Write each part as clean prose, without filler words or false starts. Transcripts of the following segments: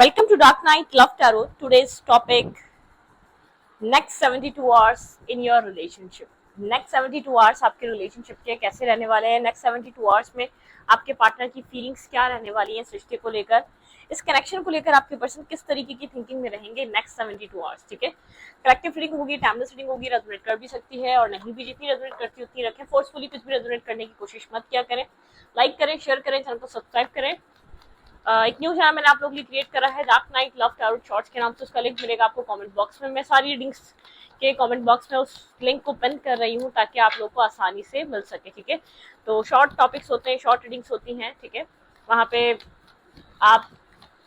Welcome to Dark Knight Love Tarot. Today's topic, next 72 hours in your relationship. Next 72 hours आपके relationship के कैसे रहने वाले हैं। नेक्स्ट 72 आवर्स में आपके पार्टनर की फीलिंग्स क्या रहने वाली हैं इस रिश्ते को लेकर, इस कनेक्शन को लेकर आपके पर्सन किस तरीके की थिंकिंग में रहेंगे नेक्स्ट 72 आवर्स। ठीक है, कलेक्टिव रीडिंग होगी, टाइमलेस रीडिंग होगी, रेजोनेट कर भी सकती है और नहीं भी। जितनी रेजोनेट करती उतनी रखें, फोर्सफुली कुछ भी रेजोनेट करने की कोशिश मत किया करें। लाइक करें, शेयर करें, चैनल को सब्सक्राइब करें। एक न्यू चैनल मैंने आप लोगों के लिए क्रिएट करा है, dark night love tarot shorts के नाम से। उसका लिंक मिलेगा आपको कमेंट बॉक्स में। मैं सारी रीडिंग्स के कमेंट बॉक्स में उस लिंक को पिन कर रही हूँ ताकि आप लोगों को आसानी से मिल सके। ठीक है, तो शॉर्ट टॉपिक्स होते हैं, शॉर्ट रीडिंग्स होती हैं। ठीक है, वहाँ पे आप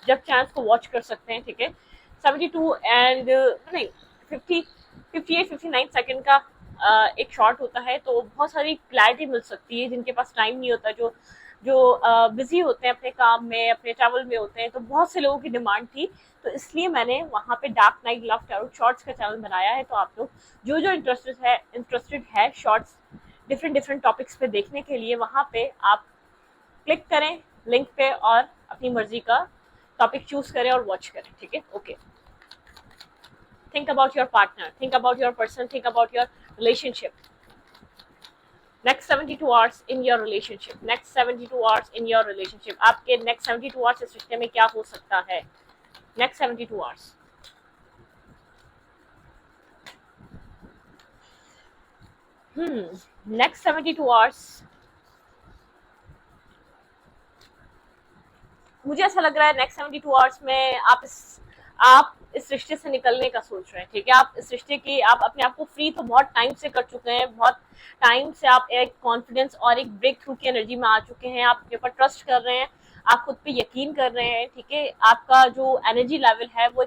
जब चांस को वॉच कर सकते हैं। ठीक है, 72 एंड नहीं 58-59 सेकेंड का एक शॉर्ट होता है, तो बहुत सारी क्लैरिटी मिल सकती है। जिनके पास टाइम नहीं होता, जो बिजी होते हैं अपने काम में, अपने ट्रैवल में होते हैं, तो बहुत से लोगों की डिमांड थी, तो इसलिए मैंने वहाँ पे dark night love tarot shorts का चैनल बनाया है। तो आप लोग जो इंटरेस्टेड है शॉर्ट्स डिफरेंट टॉपिक्स पे देखने के लिए, वहाँ पे आप क्लिक करें लिंक पे और अपनी मर्जी का टॉपिक चूज करें और वॉच करें। ठीक है, okay. Think about your partner, think about your person, think about your relationship. Next 72 hours in your relationship, next 72 hours in your relationship. आपके नेक्स्ट 72 आवर्स इस रिश्ते में क्या हो सकता है नेक्स्ट 72 आवर्स। नेक्स्ट 72 आवर्स मुझे ऐसा लग रहा है नेक्स्ट 72 आवर्स में आप इस रिश्ते से निकलने का सोच रहे हैं। ठीक है, आप इस रिश्ते की आप अपने आप को फ्री तो बहुत टाइम से कर चुके हैं, बहुत टाइम से आप एक कॉन्फिडेंस और एक ब्रेक थ्रू की एनर्जी में आ चुके हैं। आप अपने ऊपर ट्रस्ट कर रहे हैं, आप खुद पे यकीन कर रहे हैं। ठीक है, आपका जो एनर्जी लेवल है वो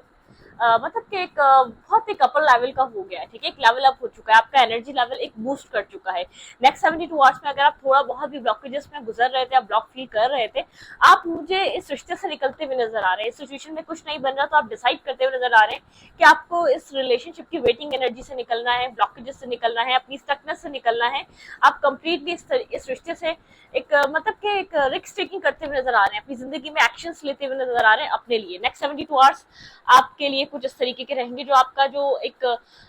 मतलब कि एक बहुत एक अपर लेवल का हो गया है। ठीक है, एक लेवल अप हो चुका है, आपका एनर्जी लेवल एक बूस्ट कर चुका है। नेक्स्ट 72 आवर्स में अगर आप थोड़ा बहुत भी ब्लॉकेजेस में गुजर रहे थे, आप ब्लॉक फील कर रहे थे, आप मुझे इस रिश्ते से निकलते हुए नजर आ रहे हैं। इस सिचुएशन में कुछ नहीं बन रहा, तो आप डिसाइड करते हुए नजर आ रहे हैं कि आपको इस रिलेशनशिप की वेटिंग एनर्जी से निकलना है, ब्लॉकेजेस से निकलना है, अपनी स्टकनेस से निकलना है। आप कंप्लीटली इस रिश्ते से एक मतलब कि एक रिस्क टेकिंग करते हुए नजर आ रहे हैं, अपनी जिंदगी में एक्शंस लेते हुए नजर आ रहे हैं अपने लिए। नेक्स्ट 72 आवर्स आपके लिए कुछ इस तरीके के रहेंगे, जो आपका जो एक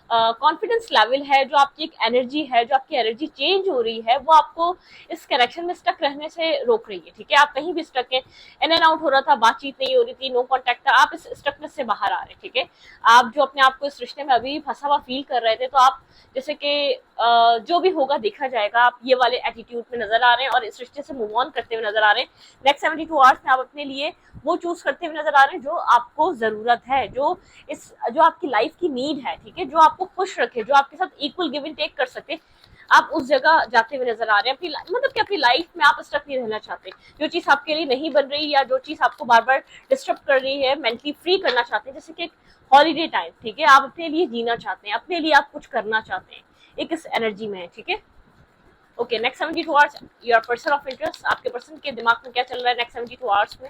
कॉन्फिडेंस लेवल है, जो आपकी एक एनर्जी है, जो आपकी एनर्जी चेंज हो रही है, वो आपको इस कनेक्शन में स्टक रहने से रोक रही है। ठीक है, आप कहीं भी स्टक है, इन एंड आउट हो रहा था, बातचीत नहीं हो रही थी, नो कॉन्टेक्ट था, आप इस स्टकनेस से बाहर आ रहे हैं। ठीक है, आप जो अपने आप को इस रिश्ते में अभी फंसा हुआ फील कर रहे थे, तो आप जैसे कि जो भी होगा देखा जाएगा, आप ये वाले एटीट्यूड में नजर आ रहे हैं और इस रिश्ते से मूव ऑन करते हुए नजर आ रहे हैं। नेक्स्ट 72 आवर्स में आप अपने लिए वो चूज करते हुए नजर आ रहे हैं जो आपको जरूरत है, जो आपकी लाइफ की नीड है। ठीक है, जो आपको खुश रखे, जो आपके साथ इक्वल गिव एंड टेक कर सके, आप उस जगह जाते हुए नजर आ रहे हैं। अपनी मतलब कि अपनी लाइफ में आप स्टक नहीं रहना चाहते। जो चीज आपके लिए नहीं बन रही, या जो चीज आपको बार बार डिस्टर्ब कर रही है, मेंटली फ्री करना चाहते हैं, जैसे कि एक हॉलीडे टाइम। ठीक है, आप अपने लिए जीना चाहते हैं, अपने लिए आप कुछ करना चाहते हैं, एक इस एनर्जी में है। ठीक है, okay. Next 72 hours your person of interest, आपके पर्सन के दिमाग में क्या चल रहा है नेक्स्ट 72 आवर्स में।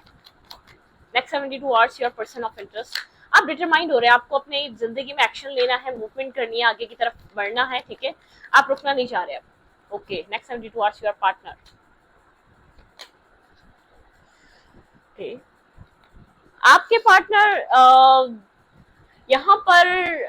Next 72 hours your person of interest, आप डिटरमाइंड हो रहे हैं, आपको अपनी जिंदगी में एक्शन लेना है, मूवमेंट करनी है, आगे की तरफ बढ़ना है। ठीक है, आप रुकना नहीं चाह रहे अब। Okay, next 72 hours your partner. Okay, आपके पार्टनर यहाँ पर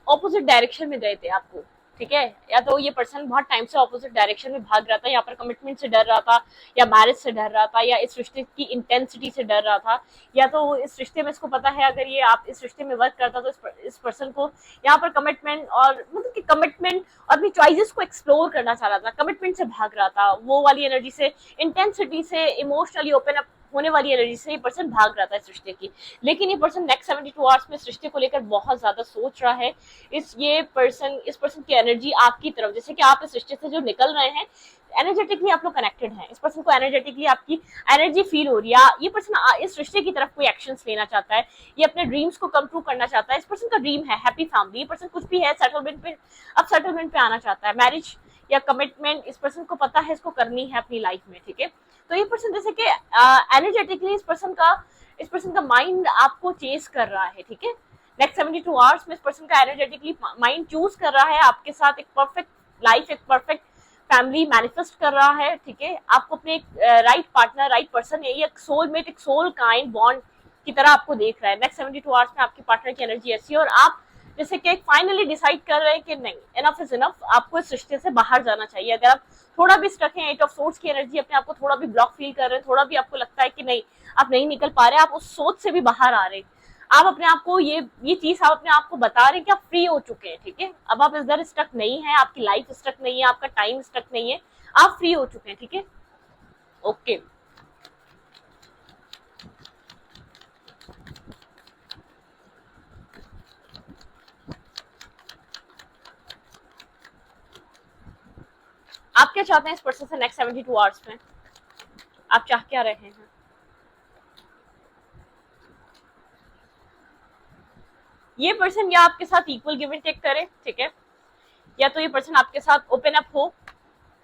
ऑपोजिट डायरेक्शन में गए थे आपको। ठीक है, या तो ये पर्सन बहुत टाइम से ऑपोजिट डायरेक्शन में भाग रहा था, यहाँ पर कमिटमेंट से डर रहा था, या मैरिज से डर रहा था, या इस रिश्ते की इंटेंसिटी से डर रहा था, या तो इस रिश्ते में इसको पता है अगर ये आप इस रिश्ते में वर्क करता तो इस पर्सन को यहाँ पर कमिटमेंट और मतलब कि कमिटमेंट और अपनी चॉइसेस को एक्सप्लोर करना चाह रहा था, कमिटमेंट से भाग रहा था, वो वाली एनर्जी से, इंटेंसिटी से, इमोशनली ओपन अप होने वाली एनर्जी से ये पर्सन भाग रहा था इस रिश्ते की। लेकिन ये पर्सन नेक्स्ट 72 आवर्स में इस रिश्ते को लेकर बहुत ज्यादा सोच रहा है। इस पर्सन की एनर्जी आपकी तरफ, जैसे कि आप इस रिश्ते से जो निकल रहे हैं, एनर्जेटिकली आप लोग कनेक्टेड हैं, इस पर्सन को एनर्जेटिकली आपकी एनर्जी फील हो रही है। ये पर्सन इस रिश्ते की तरफ कोई एक्शंस लेना चाहता है, ये अपने ड्रीम्स को कम ट्रू करना चाहता है। इस पर्सन का ड्रीम है हैप्पी फैमिली, ये पर्सन कुछ भी है सेटलमेंट पे आना चाहता है, मैरिज या कमिटमेंट इस पर्सन को पता है इसको करनी है अपनी लाइफ में। ठीक है, तो ये पर्सन जैसे कि एनर्जेटिकली इस पर्सन का माइंड आपको चेस कर रहा है। ठीक है, नेक्स्ट 72 आवर्स में इस पर्सन का एनर्जेटिकली माइंड चूज कर रहा है आपके साथ एक परफेक्ट लाइफ, एक परफेक्ट फैमिली मैनिफेस्ट कर रहा है। ठीक है, आपको अपने एक राइट पार्टनर, राइट पर्सन है, ये एक सोलमेट, एक सोल काइंड बॉन्ड की तरह आपको देख रहा है। नेक्स्ट 72 आवर्स में आपके पार्टनर की एनर्जी ऐसी है और आप जैसे कि फाइनली डिसाइड कर रहे हैं कि नहीं, इनफ इज इनफ, आपको इस रिश्ते से बाहर जाना चाहिए। अगर आप थोड़ा भी स्टक हैं, 8 ऑफ सोर्ड्स की एनर्जी, अपने आप को थोड़ा भी ब्लॉक फील कर रहे हैं, थोड़ा भी आपको लगता है कि नहीं आप नहीं निकल पा रहे, आप उस सोच से भी बाहर आ रहे हैं, आप अपने आप को ये चीज आप अपने आप को बता रहे हैं कि आप फ्री हो चुके हैं, ठीक है। अब आप इधर स्टक नहीं है, आपकी लाइफ स्टक नहीं है, आपका टाइम स्टक नहीं है, आप फ्री हो चुके हैं, ठीक है। ओके, आप क्या चाहते हैं इस पर्सन से नेक्स्ट 72 आवर्स में? आप चाह क्या रहे हैं? ये पर्सन या आपके साथ इक्वल गिव एंड टेक करे, ठीक है, या तो ये पर्सन आपके साथ ओपन अप हो,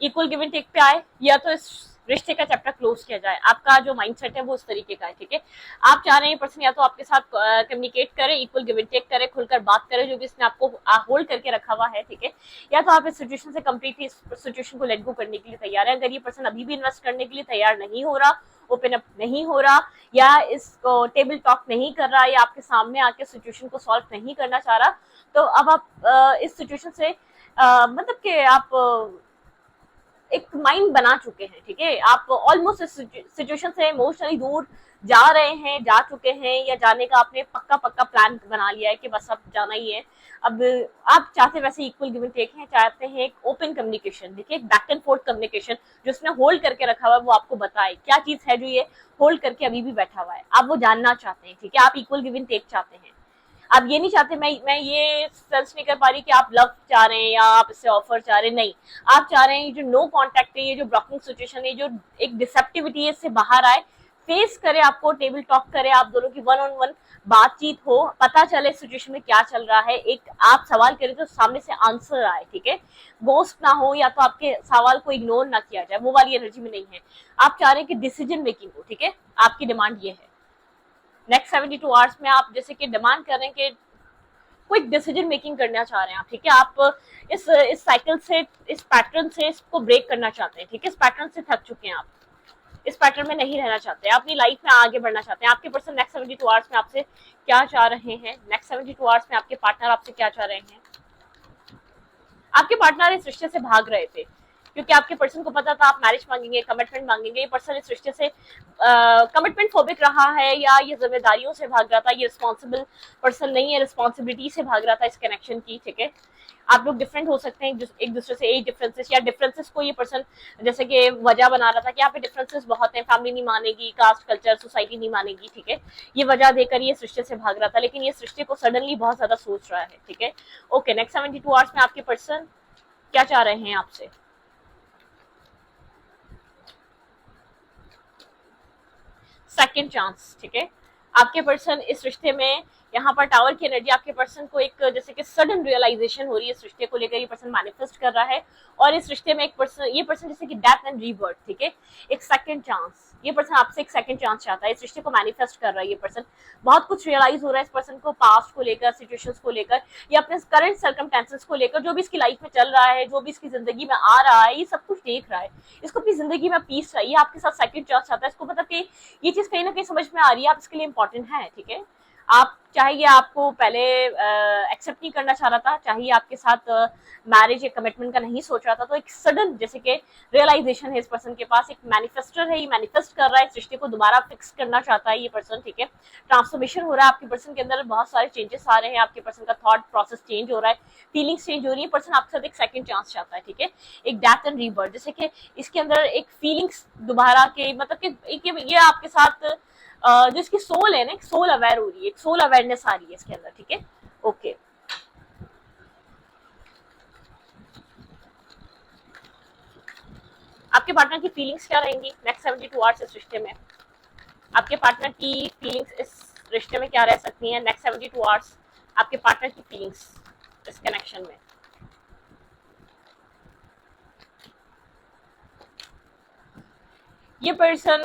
इक्वल गिव एंड टेक पे आए, या तो इस रिश्ते का चैप्टर क्लोज किया जाए। आपका जो माइंडसेट है वो उस तरीके का है, ठीक है। आप चाह रहे हैं ये पर्सन या तो आपके साथ कम्युनिकेट करे, इक्वल गिव एंड टेक करे, खुलकर बात करे जो भी इसने आपको होल्ड करके रखा हुआ है, ठीक है, या तो आप इस सिचुएशन से कम्प्लीटली इस सिचुएशन को लेट गो करने के लिए तैयार है। अगर ये पर्सन अभी भी इन्वेस्ट करने के लिए तैयार नहीं हो रहा, ओपन अप नहीं हो रहा, या इसको टेबल टॉक नहीं कर रहा, या आपके सामने आके सिचुएशन को सॉल्व नहीं करना चाह रहा, तो अब आप इस सिचुएशन से मतलब कि आप एक माइंड बना चुके हैं, ठीक है। आप ऑलमोस्ट इस सिचुएशन से इमोशनली दूर जा रहे हैं, जा चुके हैं, या जाने का आपने पक्का पक्का प्लान बना लिया है कि बस अब जाना ही है। अब आप चाहते वैसे इक्वल गिव एंड टेक है, चाहते हैं एक ओपन कम्युनिकेशन, देखिए एक बैक एंड फोर्थ कम्युनिकेशन जो उसने होल्ड करके रखा हुआ है, वो आपको बताए क्या चीज है जो ये होल्ड करके अभी भी बैठा हुआ है, आप वो जानना चाहते हैं, ठीक है। आप इक्वल गिव एंड टेक चाहते हैं, आप ये नहीं चाहते, मैं ये सेंस नहीं कर पा रही कि आप लव चाह रहे हैं या आप इससे ऑफर चाह रहे हैं, नहीं, आप चाह रहे हैं ये जो नो कांटेक्ट है, ये जो ब्लॉकिंग सिचुएशन है, जो एक डिसेप्टिविटी है, इससे बाहर आए, फेस करे, आपको टेबल टॉक करे, आप दोनों की वन ऑन वन बातचीत हो, पता चले सिचुएशन में क्या चल रहा है, एक आप सवाल करें तो सामने से आंसर आए, ठीक है, गोस्ट ना हो या तो आपके सवाल को इग्नोर ना किया जाए, वो वाली एनर्जी में नहीं है। आप चाह रहे हैं कि डिसीजन मेकिंग हो, ठीक है, आपकी डिमांड ये है। नेक्स्ट 72 आवर्स में आप जैसे कि डिमांड कर रहे हैं कि क्विक डिसीजन मेकिंग करना चाह रहे हैं आप, ठीक है, आप इस साइकिल से, इस पैटर्न से इसको ब्रेक करना चाहते हैं, ठीक है, इस पैटर्न से थक चुके हैं आप, इस पैटर्न में नहीं रहना चाहते, अपनी लाइफ में आगे बढ़ना चाहते हैं। आपके पर्सन नेक्स्ट 72 आवर्स में आपसे क्या चाह रहे हैं? नेक्स्ट 72 आवर्स में आपके पार्टनर आपसे क्या चाह रहे हैं? आपके पार्टनर इस रिश्ते से भाग रहे थे क्योंकि आपके पर्सन को पता था आप मैरिज मांगेंगे, कमिटमेंट मांगेंगे। ये पर्सन इस रिश्ते से कमिटमेंट फोबिक रहा है, या ये जिम्मेदारियों से भाग रहा था, ये रिस्पॉन्सिबल पर्सन नहीं है, रिस्पॉन्सिबिलिटी से भाग रहा था इस कनेक्शन की, ठीक है। आप लोग डिफरेंट हो सकते हैं एक दूसरे से, एज डिफरेंसेस या डिफरेंसेस को ये पर्सन जैसे कि वजह बना रहा था कि यहाँ पे डिफरेंसेस बहुत हैं, फैमिली नहीं मानेगी, कास्ट कल्चर सोसाइटी नहीं मानेगी, ठीक है, ये वजह देकर ये इस रिश्ते से भाग रहा था, लेकिन ये इस रिश्ते को सडनली बहुत ज्यादा सोच रहा है, ठीक है। ओके, नेक्स्ट 72 आवर्स में आपके पर्सन क्या चाह रहे हैं आपसे? सेकेंड चांस, ठीक है। आपके पर्सन इस रिश्ते में, यहाँ पर टावर की एनर्जी, आपके पर्सन को एक जैसे कि सडन रियलाइजेशन हो रही है इस रिश्ते को लेकर, ये पर्सन मैनिफेस्ट कर रहा है, और इस रिश्ते में एक पर्सन, ये पर्सन जैसे कि डेथ एंड रीबर्थ, ठीक है, एक सेकंड चांस, ये पर्सन आपसे एक सेकंड चांस चाहता है, इस रिश्ते को मैनिफेस्ट कर रहा है ये पर्सन। बहुत कुछ रियलाइज हो रहा है इस पर्सन को, पास्ट को लेकर, सिचुएशंस को लेकर, या अपने करंट सर्कमस्टेंसेस को लेकर, जो भी इसकी लाइफ में चल रहा है, जो भी इसकी जिंदगी में आ रहा है, ये सब कुछ देख रहा है, इसको अपनी जिंदगी में पीस चाहिए, आपके साथ सेकंड चांस चाहता है, इसको मतलब कि ये चीज कहीं ना कहीं समझ में आ रही है, आप इसके लिए इंपॉर्टेंट है, ठीक है। आप चाहिए, आपको पहले एक्सेप्ट नहीं करना चाह रहा था, चाहिए आपके साथ मैरिज या कमिटमेंट का नहीं सोच रहा था, तो एक सडन जैसे कि रियलाइजेशन है इस पर्सन के पास, एक मैनिफेस्टर है, ये मैनिफेस्ट कर रहा है, इस रिश्ते को दोबारा फिक्स करना चाहता है ये पर्सन, ठीक है। ट्रांसफॉर्मेशन हो रहा है आपके पर्सन के अंदर, बहुत सारे चेंजेस आ रहे हैं, आपके पर्सन का थॉट प्रोसेस चेंज हो रहा है, फीलिंग्स चेंज हो रही है, पर्सन आपके साथ एक सेकंड चांस चाहता है, ठीक है, एक डेथ एंड रीबर्थ, जैसे कि इसके अंदर एक फीलिंग्स दोबारा के, मतलब कि ये आपके साथ जो इसकी सोल है ना, एक सोल अवेयर हो रही है, एक सोल अवेयरनेस आ रही है इसके अंदर, ठीक है। ओके, आपके पार्टनर की फीलिंग्स क्या रहेंगी नेक्स्ट 72 आवर्स इस रिश्ते में? आपके पार्टनर की फीलिंग्स इस रिश्ते में क्या रह सकती हैं नेक्स्ट 72 आवर्स? आपके पार्टनर की फीलिंग्स इस कनेक्शन में? ये पर्सन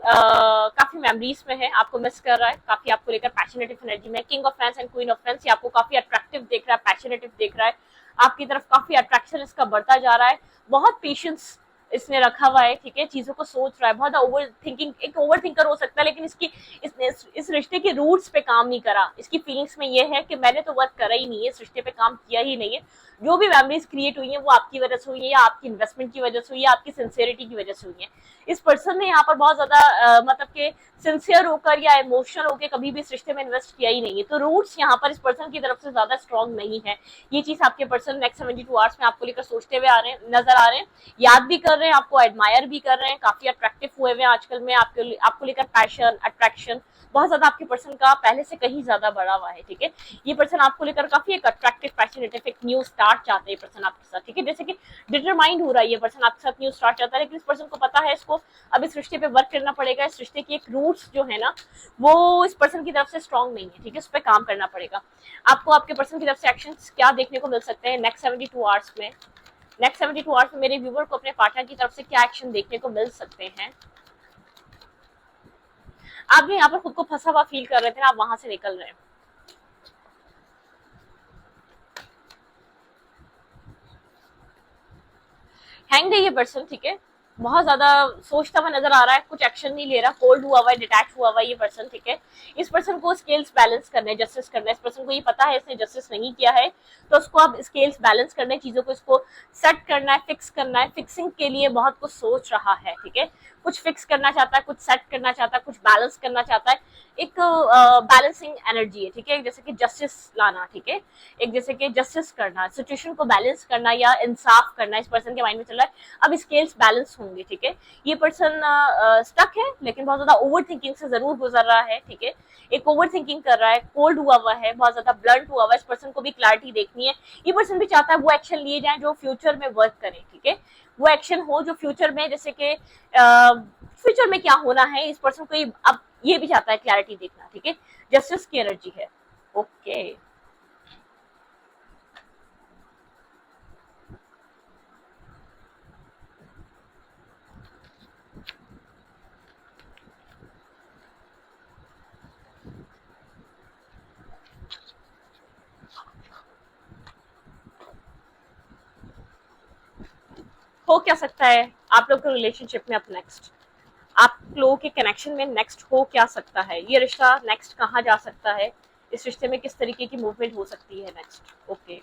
काफी मेमोरीज में है, आपको मिस कर रहा है, काफी आपको लेकर पैशनेटिव एनर्जी में, king of fans and queen of fans, ये आपको काफी अट्रैक्टिव देख रहा है, पैशनेटिव देख रहा है, आपकी तरफ काफी अट्रैक्शन इसका बढ़ता जा रहा है, बहुत पेशेंस इसने रखा हुआ है, ठीक है, चीजों को सोच रहा है, बहुत ओवर थिंकिंग, एक ओवर थिंकर हो सकता है, लेकिन इसने इस रिश्ते के रूट्स पे काम नहीं करा। इसकी फीलिंग्स में ये है कि मैंने तो वर्क करा ही नहीं है, इस रिश्ते पे काम किया ही नहीं है, जो भी मेमोरीज क्रिएट हुई है वो आपकी वजह से हुई है, या आपकी इन्वेस्टमेंट की वजह से हुई है, आपकी सिंसियरिटी की वजह से हुई है। इस पर्सन ने यहाँ पर बहुत ज्यादा मतलब के सिंसियर होकर या इमोशनल होकर कभी भी इस रिश्ते में इन्वेस्ट किया ही नहीं है, तो रूट्स यहाँ पर इस पर्सन की तरफ से ज्यादा स्ट्रॉन्ग नहीं है। ये चीज आपके पर्सन नेक्स्ट 72 आवर्स में आपको लेकर सोचते हुए आ रहे हैं, नजर आ रहे हैं, याद भी कर रहे हैं, आपको एडमायर भी कर रहे हैं, काफी अट्रैक्टिव हुए हुए आजकल में, आपको लेकर पैशन, अट्रैक्शन बहुत ज्यादा आपके पर्सन का पहले से कहीं ज्यादा बढ़ा हुआ है, ठीक है। ये पर्सन आपको लेकर काफी एक अट्रैक्टिव, पैशनेट, एक न्यू स्टार्ट चाहते हैं पर्सन आपके साथ, ठीक है। जैसे कि डिटरमाइंड हो रहा है ये पर्सन आपके साथ न्यू स्टार्ट चाहता है, लेकिन इस पर्सन को पता है इसको अब इस रिश्ते पे वर्क करना पड़ेगा, इस रिश्ते की एक रूट्स जो है ना वो इस पर्सन की तरफ से स्ट्रॉन्ग नहीं है, ठीक है, उस पर काम करना पड़ेगा। आपको आपके पर्सन की तरफ से एक्शन क्या देखने को मिल सकते हैं नेक्स्ट 72 आवर्स में? नेक्स्ट 72 आवर्स में मेरे व्यूवर को अपने पार्टनर की तरफ से क्या एक्शन देखने को मिल सकते हैं? आप भी यहाँ पर खुद को फंसा हुआ फील कर रहे थे ना, आप वहां से निकल रहे हैं। हैंग है ये पर्सन, ठीक है, बहुत ज्यादा सोचता हुआ नजर आ रहा है, कुछ एक्शन नहीं ले रहा, कोल्ड हुआ हुआ है, डिटैच हुआ हुआ है ये पर्सन, ठीक है। इस पर्सन को स्केल्स बैलेंस करना है, जस्टिस करना है, इस पर्सन को ये पता है इसने जस्टिस नहीं किया है, तो उसको अब स्केल्स बैलेंस करना है, चीजों को इसको सेट करना है, फिक्स करना है, फिक्सिंग के लिए बहुत कुछ सोच रहा है, ठीक है, कुछ फिक्स करना चाहता है, कुछ सेट करना चाहता है, कुछ बैलेंस करना चाहता है, एक बैलेंसिंग एनर्जी है, ठीक है, जैसे कि जस्टिस लाना, ठीक है, एक जैसे कि जस्टिस करना, सिचुएशन को बैलेंस करना या इंसाफ करना इस पर्सन के माइंड में चल रहा है। अब स्केल्स बैलेंस होंगे, ठीक है। ये पर्सन स्टक है, लेकिन बहुत ज्यादा ओवर थिंकिंग से जरूर गुजर रहा है, ठीक है, एक ओवर थिंकिंग कर रहा है, कोल्ड हुआ हुआ है, बहुत ज्यादा ब्लंट हुआ हुआ है, इस पर्सन को भी क्लैरिटी देखनी है। ये पर्सन भी चाहता है वो एक्शन लिए जाए जो फ्यूचर में वर्क करें, ठीक है, वो एक्शन हो जो फ्यूचर में, जैसे कि फ्यूचर में क्या होना है, इस पर्सन को अब ये भी चाहता है क्लैरिटी देखना, ठीक है, जस्टिस की एनर्जी है। ओके, हो क्या सकता है आप लोग के रिलेशनशिप में? अब नेक्स्ट आप लोगों के कनेक्शन में नेक्स्ट हो क्या सकता है? ये रिश्ता नेक्स्ट कहाँ जा सकता है? इस रिश्ते में किस तरीके की मूवमेंट हो सकती है नेक्स्ट? ओके,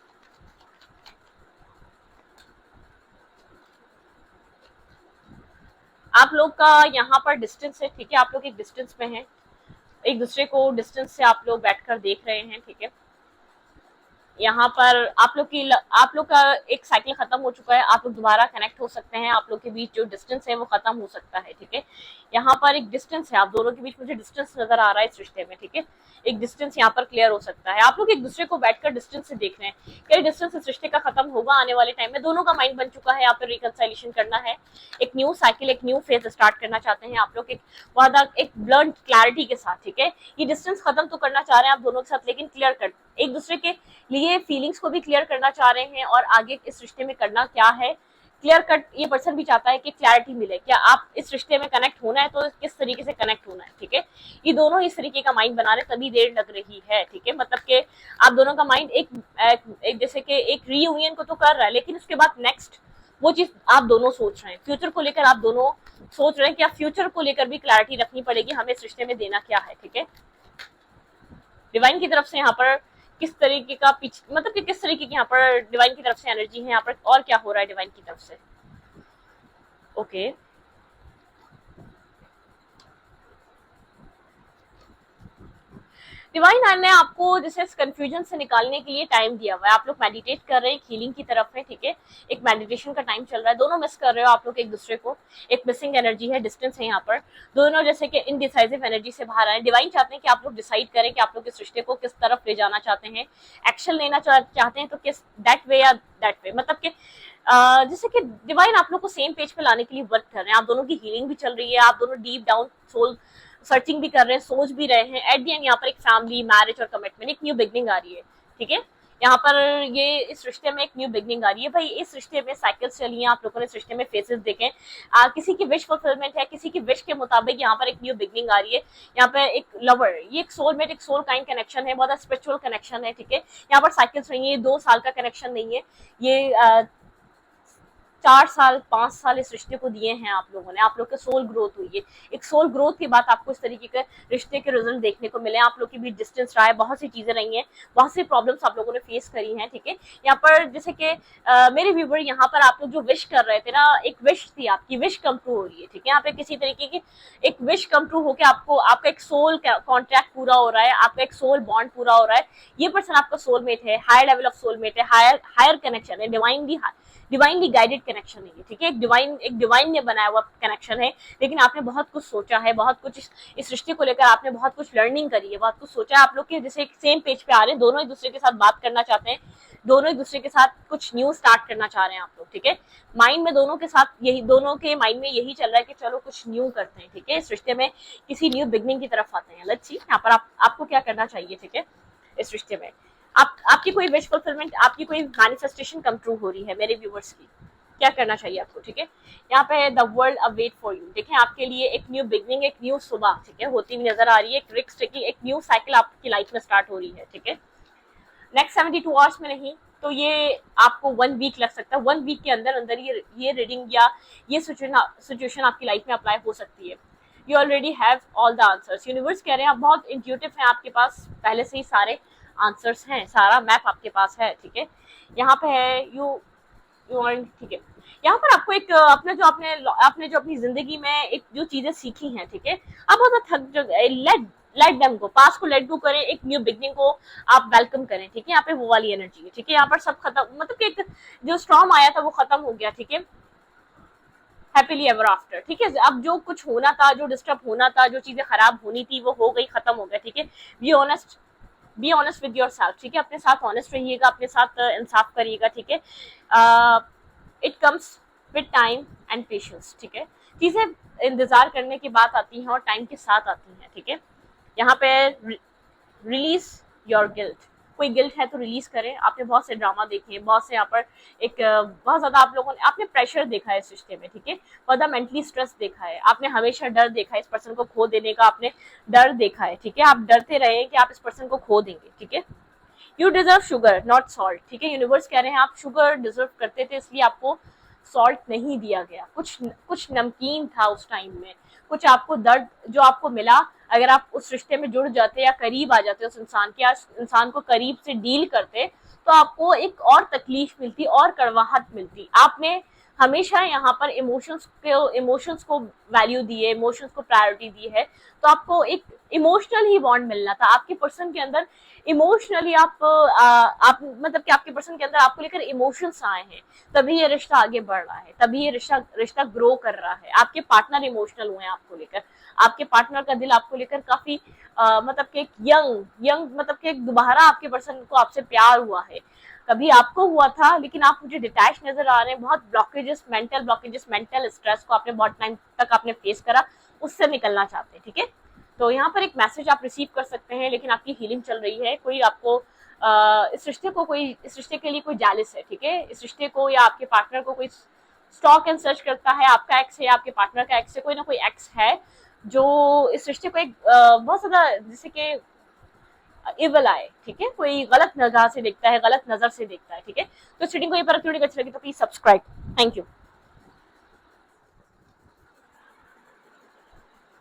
आप लोग का यहाँ पर डिस्टेंस है, ठीक है, आप लोग एक डिस्टेंस में हैं, एक दूसरे को डिस्टेंस से आप लोग बैठकर देख रहे हैं, ठीक है। यहाँ पर आप लोग का एक साइकिल खत्म हो चुका है, आप लोग दोबारा कनेक्ट हो सकते हैं, आप लोग के बीच जो डिस्टेंस है वो खत्म हो सकता है, ठीक है। यहाँ पर एक डिस्टेंस है, आप दोनों के बीच मुझे डिस्टेंस नजर आ रहा है इस रिश्ते में, ठीक है, एक डिस्टेंस यहाँ पर क्लियर हो सकता है। आप लोग एक दूसरे को बैठकर डिस्टेंस से देख रहे हैं, क्या डिस्टेंस इस रिश्ते का खत्म होगा आने वाले टाइम में? दोनों का माइंड बन चुका है, यहाँ पर रिकंसाइलेशन करना है, एक न्यू साइकिल, एक न्यू फेज स्टार्ट करना चाहते हैं आप लोग, एक बहुत एक ब्लंट क्लैरिटी के साथ, ठीक है। ये डिस्टेंस खत्म तो करना चाह रहे हैं आप दोनों के साथ, लेकिन क्लियर कर एक दूसरे के लिए फीलिंग्स को भी क्लियर करना चाह रहे हैं, और आगे इस रिश्ते में करना क्या है क्लियर कट। ये पर्सन भी चाहता है कि क्लैरिटी मिले, क्या आप इस रिश्ते में कनेक्ट होना है तो किस तरीके से कनेक्ट होना है, ठीक है। ये दोनों इस तरीके का माइंड बना रहे, तभी देर लग रही है, ठीक है, मतलब कि आप दोनों का माइंड एक जैसे कि एक रीयूनियन को तो कर रहा है, लेकिन उसके बाद नेक्स्ट वो चीज आप दोनों सोच रहे हैं, फ्यूचर को लेकर आप दोनों सोच रहे हैं कि फ्यूचर को लेकर भी क्लैरिटी रखनी पड़ेगी, हमें इस रिश्ते में देना क्या है, ठीक है। डिवाइन की तरफ से यहाँ पर किस तरीके का मतलब कि किस तरीके की यहाँ पर डिवाइन की तरफ से एनर्जी है यहाँ पर, और क्या हो रहा है डिवाइन की तरफ से? ओके, डिवाइन ने आपको जैसे कंफ्यूजन से निकालने के लिए टाइम दिया हुआ है, आप लोग मेडिटेट कर रहे हैं, हीलिंग की तरफ है, ठीक है, एक मेडिटेशन का टाइम चल रहा है, दोनों मिस कर रहे हो आप लोग एक दूसरे को, एक मिसिंग एनर्जी है, डिस्टेंस है यहाँ पर, दोनों जैसे कि इनडिसाइसिव एनर्जी से बाहर आए। डिवाइन चाहते हैं कि आप लोग डिसाइड करें कि आप लोग इस रिश्ते को किस तरफ ले जाना चाहते हैं, एक्शन लेना चाहते हैं तो किस दैट वे या दैट वे, मतलब कि जैसे कि डिवाइन आप लोग को सेम पेज पे लाने के लिए वर्क कर रहे हैं, आप दोनों की हीलिंग भी चल रही है, आप दोनों डीप डाउन सोल सर्चिंग भी कर रहे हैं, सोच भी रहे हैं, एट द एंड यहाँ पर एक फैमिली, मैरिज और कमिटमेंट, एक न्यू बिगनिंग आ रही है, ठीक है। यहाँ पर ये इस रिश्ते में एक न्यू बिगनिंग आ रही है। भाई इस रिश्ते में साइकिल्स चली हैं, आप लोगों ने इस रिश्ते में फेसेस देखे, किसी की विश फुलफिलमेंट है, किसी की विश के मुताबिक यहाँ पर एक न्यू बिगनिंग आ रही है। यहाँ पर एक लवर, ये एक सोलमेट, एक सोल काइंड कनेक्शन है, बहुत स्पिरिचुअल कनेक्शन है, ठीक है। यहाँ पर साइकिल्स नहीं है, 2 साल का कनेक्शन नहीं है, ये 4 साल 5 साल इस रिश्ते को दिए हैं आप लोगों ने, आप लोग के सोल ग्रोथ हुई है, एक सोल ग्रोथ के बाद आपको इस तरीके के रिश्ते के रिजल्ट देखने को मिले, आप लोग के बीच डिस्टेंस रहा है, बहुत सी चीजें रही हैं, बहुत सी प्रॉब्लम्स आप लोगों ने फेस करी हैं, ठीक है। यहाँ पर जैसे कि मेरे व्यूवर यहाँ पर आप लोग जो विश कर रहे थे ना, एक विश थी, आपकी विश कम ट्रू हो रही है, ठीक है। यहाँ पे किसी तरीके की एक विश कम ट्रू होकर आपको आपका एक सोल कॉन्ट्रैक्ट पूरा हो रहा है, आपका एक सोल बॉन्ड पूरा हो रहा है, ये पर्सन आपका सोलमेट है, हायर लेवल ऑफ सोलमेट है, हायर कनेक्शन है, डिवाइनली गाइडेड कनेक्शन है ये, ठीक है। एक डिवाइन ने बनाया हुआ कनेक्शन है, लेकिन आपने बहुत कुछ सोचा है, बहुत कुछ इस रिश्ते को लेकर आपने बहुत कुछ लर्निंग करी है, बहुत कुछ सोचा है। आप लोग के जैसे एक सेम पेज पे आ रहे हैं, दोनों एक दूसरे के साथ बात करना चाहते हैं, दोनों एक दूसरे के साथ कुछ न्यू स्टार्ट करना चाह रहे हैं आप लोग, ठीक है। माइंड में दोनों के साथ यही, दोनों के माइंड में यही चल रहा है कि चलो कुछ न्यू करते हैं, ठीक है, इस रिश्ते में किसी न्यू बिगनिंग की तरफ आते हैं। लेट्स सी यहाँ पर आपको क्या करना चाहिए, ठीक है, इस रिश्ते में आपकी कोई विश फुलफिलमेंट, आपकी कोई मैनिफेस्टेशन कम ट्रू हो रही है मेरे व्यूवर्स की, क्या करना चाहिए आपको, ठीक है। यहाँ पे the world await for you, देखें आपके लिए एक न्यू बिगनिंग, एक न्यू सुबह, ठीक है, होती हुई नजर आ रही है, एक रिस्क टेकिंग, एक न्यू साइकिल आपकी लाइफ में स्टार्ट हो रही है, ठीक है। नेक्स्ट 72 आवर्स में नहीं तो ये आपको 1 वीक लग सकता है, 1 वीक के अंदर अंदर ये रीडिंग या ये सिचुएशन आपकी लाइफ में अप्लाई हो सकती है। You already have all the answers, universe कह रहे हैं आप बहुत इंट्यूटिव हैं, आपके पास पहले से ही सारे आंसर्स हैं, सारा मैप आपके पास है, ठीक है। यहाँ पे है यू ठीक है। यहाँ पर आपको एक अपने जो आपने जो अपनी जिंदगी में एक जो चीजें सीखी हैं, ठीक है, अब बहुत थक लेट देम गो, पास को लेट गो करें, एक न्यू बिगनिंग को आप वेलकम करें, ठीक है। यहाँ पे वो वाली एनर्जी है, ठीक है। यहाँ पर सब खत्म, मतलब कि एक जो स्टॉर्म आया था वो खत्म हो गया, ठीक है, हैप्पीली एवर आफ्टर, ठीक है। अब जो कुछ होना था, जो डिस्टर्ब होना था, जो चीजें खराब होनी थी वो हो गई, खत्म हो गया, ठीक है। Be honest with your self, ठीक है, अपने साथ ऑनेस्ट रहिएगा, अपने साथ इंसाफ करिएगा, ठीक है। It comes with time and patience, ठीक है। चीजें इंतजार करने की बात आती हैं और टाइम के साथ आती हैं, ठीक है। यहाँ पे रिलीज योर गिल्ट, कोई गिल्ट है तो रिलीज करें। आपने बहुत से ड्रामा देखे हैं, बहुत से यहाँ पर एक बहुत ज्यादा आप लोगों ने आपने प्रेशर देखा है इस रिश्ते में, ठीक है, बहुत मेंटली स्ट्रेस देखा है, आपने हमेशा डर देखा है, इस पर्सन को खो देने का आपने डर देखा है, ठीक है। आप डरते रहे कि आप इस पर्सन को खो देंगे, ठीक है। You deserve sugar not salt, ठीक है, यूनिवर्स कह रहे हैं आप शुगर डिजर्व करते थे, इसलिए आपको सॉल्ट नहीं दिया गया, कुछ नमकीन था उस टाइम में, कुछ आपको दर्द जो आपको मिला, अगर आप उस रिश्ते में जुड़ जाते या करीब आ जाते उस इंसान के, या इंसान को करीब से डील करते, तो आपको एक और तकलीफ मिलती और कड़वाहट मिलती। आपने हमेशा यहाँ पर इमोशंस को वैल्यू दी है, इमोशंस को प्रायोरिटी दी है, तो आपको एक इमोशनल ही बॉन्ड मिलना था। आपके पर्सन के अंदर इमोशनली आप मतलब कि आपके पर्सन के अंदर आपको लेकर इमोशंस आए हैं, तभी ये रिश्ता आगे बढ़ रहा है, तभी ये रिश्ता ग्रो कर रहा है। आपके पार्टनर इमोशनल हुए हैं आपको लेकर, आपके पार्टनर का दिल आपको लेकर काफी मतलब कि यंग मतलब कि दोबारा आपके पर्सन को आपसे प्यार हुआ है, कभी आपको हुआ था, लेकिन आप मुझे डिटैच नजर आ रहे हैं। बहुत ब्लॉकेजेस, मेंटल स्ट्रेस को आपने बहुत टाइम तक आपने फेस करा, उससे निकलना चाहते हैं, ठीक है। तो यहाँ पर एक मैसेज आप रिसीव कर सकते हैं, लेकिन आपकी हीलिंग चल रही है, कोई आपको इस रिश्ते के लिए कोई जालिस है, ठीक है, इस रिश्ते को या आपके पार्टनर को कोई स्टॉक एंड सर्च करता है, आपका एक्स है या आपके पार्टनर का एक्स है, कोई ना कोई एक्स है जो इस रिश्ते को एक बहुत ज्यादा जैसे कि इवल आए, ठीक है, कोई गलत नजर से देखता है, ठीक है। तो इस रीडिंग को ये पर अच्छी लगी तो प्लीज सब्सक्राइब। Thank you.